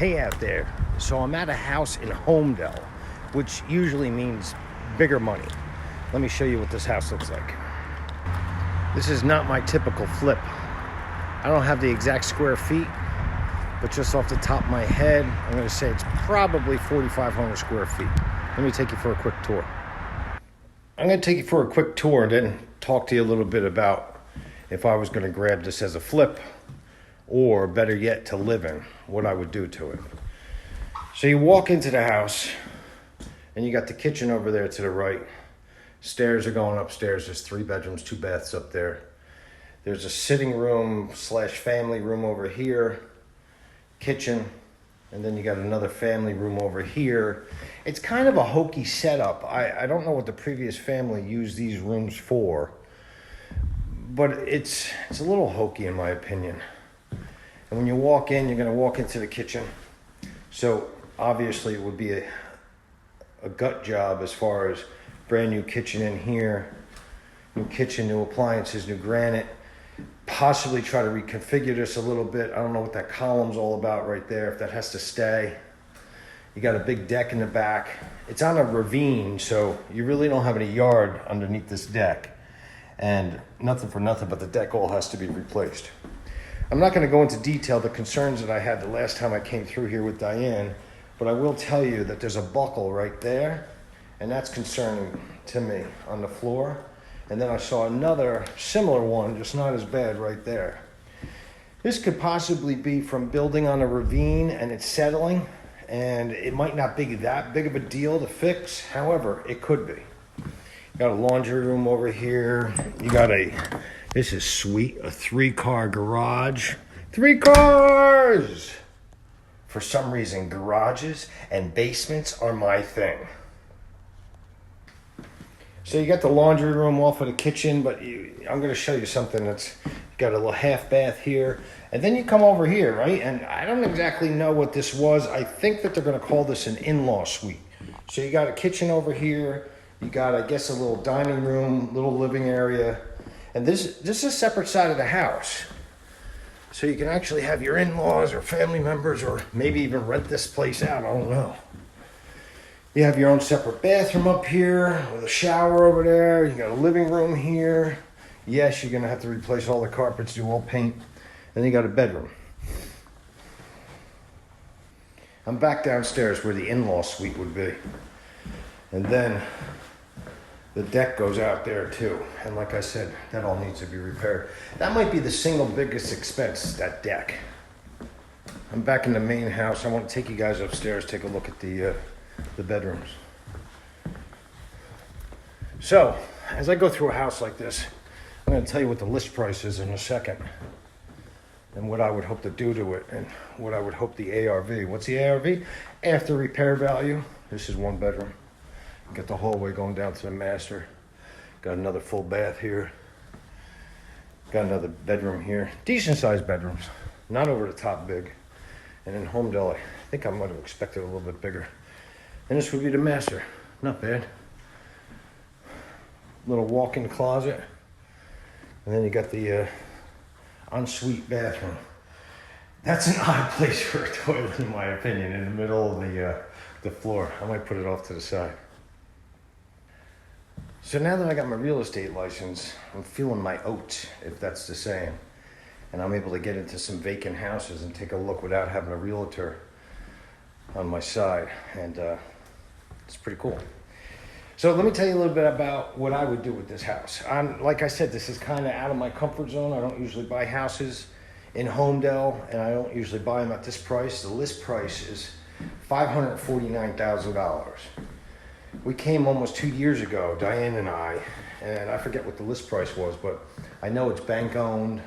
Hey out there. So I'm at a house in Holmdel, which usually means bigger money. Let me show you what this house looks like. This is not my typical flip. I don't have the exact square feet, but just off the top of my head, I'm going to say it's probably 4,500 square feet. Let me take you for a quick tour. I'm going to take you for a quick tour and then talk to you a little bit about if I was going to grab this as a flip, or better yet, to live in, what I would do to it. So you walk into the house, and you got the kitchen over there to the right. Stairs are going upstairs. There's 3 bedrooms, 2 baths up there. There's a sitting room / family room over here, kitchen, and then you got another family room over here. It's kind of a hokey setup. I don't know what the previous family used these rooms for, but it's a little hokey in my opinion. And when you walk in, you're going to walk into the kitchen. So obviously it would be a gut job as far as brand new kitchen in here, new kitchen, new appliances, new granite. Possibly try to reconfigure this a little bit. I don't know what that column's all about right there, if that has to stay. You got a big deck in the back. It's on a ravine, so you really don't have any yard underneath this deck. And nothing for nothing, but the deck all has to be replaced. I'm not going to go into detail the concerns that I had the last time I came through here with Diane, but I will tell you that there's a buckle right there, and that's concerning to me on the floor. And then I saw another similar one, just not as bad, right there. This could possibly be from building on a ravine and it's settling, and it might not be that big of a deal to fix. However, it could be. You got a laundry room over here. You got this is sweet, a 3-car garage. 3 cars! For some reason, garages and basements are my thing. So you got the laundry room off of the kitchen, but I'm going to show you something that's got a little half bath here. And then you come over here, right? And I don't exactly know what this was. I think that they're going to call this an in-law suite. So you got a kitchen over here. You got, I guess, a little dining room, little living area. And this is a separate side of the house. So you can actually have your in-laws or family members, or maybe even rent this place out. I don't know. You have your own separate bathroom up here with a shower over there. You got a living room here. Yes, you're going to have to replace all the carpets, do all paint. And then you got a bedroom. I'm back downstairs where the in-law suite would be. And then the deck goes out there too. And like I said, that all needs to be repaired. That might be the single biggest expense, that deck. I'm back in the main house. I want to take you guys upstairs, take a look at the bedrooms. So, as I go through a house like this, I'm going to tell you what the list price is in a second, and what I would hope to do to it, and what I would hope the ARV. What's the ARV? After repair value. This is 1 bedroom. Got the hallway going down to the master. Got another full bath here. Got another bedroom here. Decent sized bedrooms. Not over the top big. And in Holmdel, I think I might have expected a little bit bigger. And this would be the master. Not bad. Little walk-in closet. And then you got the ensuite bathroom. That's an odd place for a toilet, in my opinion, in the middle of the floor. I might put it off to the side. So now that I got my real estate license, I'm feeling my oats, if that's the saying. And I'm able to get into some vacant houses and take a look without having a realtor on my side. And it's pretty cool. So let me tell you a little bit about what I would do with this house. Like I said, this is kind of out of my comfort zone. I don't usually buy houses in Holmdel, and I don't usually buy them at this price. The list price is $549,000. We came almost 2 years ago, Diane and I forget what the list price was, but I know it's bank owned.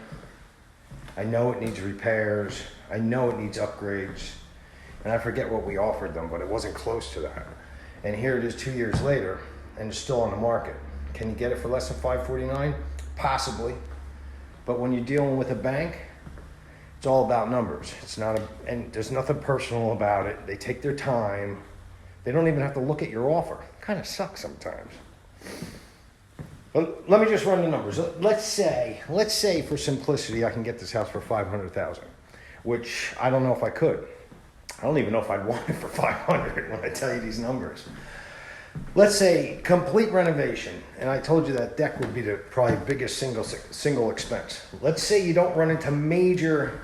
I know it needs repairs. I know it needs upgrades. And I forget what we offered them, but it wasn't close to that. And here it is 2 years later, and it's still on the market. Can you get it for less than $549,000? Possibly. But when you're dealing with a bank, it's all about numbers. And there's nothing personal about it. They take their time. They don't even have to look at your offer. Kind of sucks sometimes. But let me just run the numbers. Let's say for simplicity, I can get this house for $500,000, which I don't know if I could. I don't even know if I'd want it for 500 when I tell you these numbers. Let's say complete renovation, and I told you that deck would be the probably biggest single expense. Let's say you don't run into major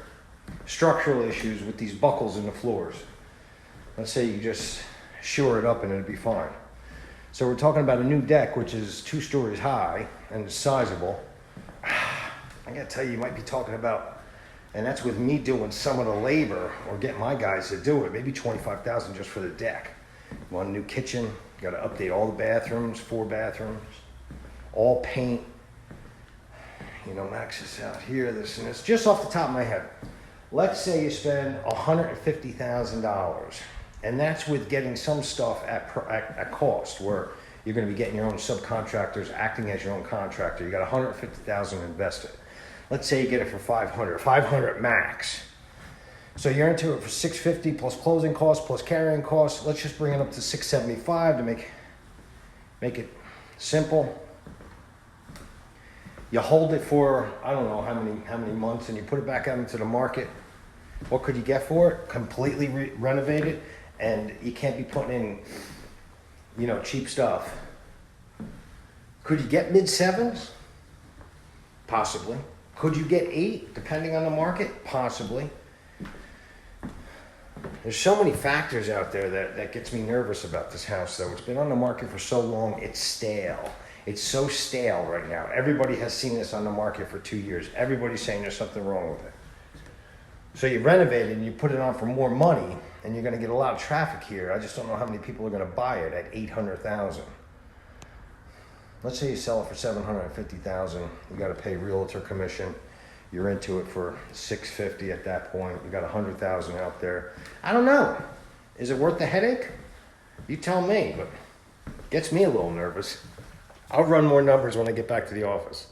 structural issues with these buckles in the floors. Let's say you just shore it up and it'd be fine. So we're talking about a new deck, which is 2 stories high and is sizable. I gotta tell you, you might be talking about, and that's with me doing some of the labor or getting my guys to do it, maybe $25,000 just for the deck. You want a new kitchen, you gotta update all the bathrooms, 4 bathrooms, all paint. You know, max this out here, this and this. Just off the top of my head, let's say you spend $150,000, and that's with getting some stuff at cost, where you're gonna be getting your own subcontractors, acting as your own contractor. You got $150,000 invested. Let's say you get it for 500 max. So you're into it for 650 plus closing costs plus carrying costs. Let's just bring it up to 675 to make it simple. You hold it for, I don't know how many months, and you put it back out into the market. What could you get for it? Completely renovated, and you can't be putting in, you know, cheap stuff. Could you get mid-7s? Possibly. Could you get 8, depending on the market? Possibly. There's so many factors out there that gets me nervous about this house, though. It's been on the market for so long, it's stale. It's so stale right now. Everybody has seen this on the market for 2 years. Everybody's saying there's something wrong with it. So you renovate it and you put it on for more money, and you're gonna get a lot of traffic here. I just don't know how many people are gonna buy it at 800,000. Let's say you sell it for 750,000. You got to pay realtor commission. You're into it for 650 at that point. You got 100,000 out there. I don't know. Is it worth the headache? You tell me, but it gets me a little nervous. I'll run more numbers when I get back to the office.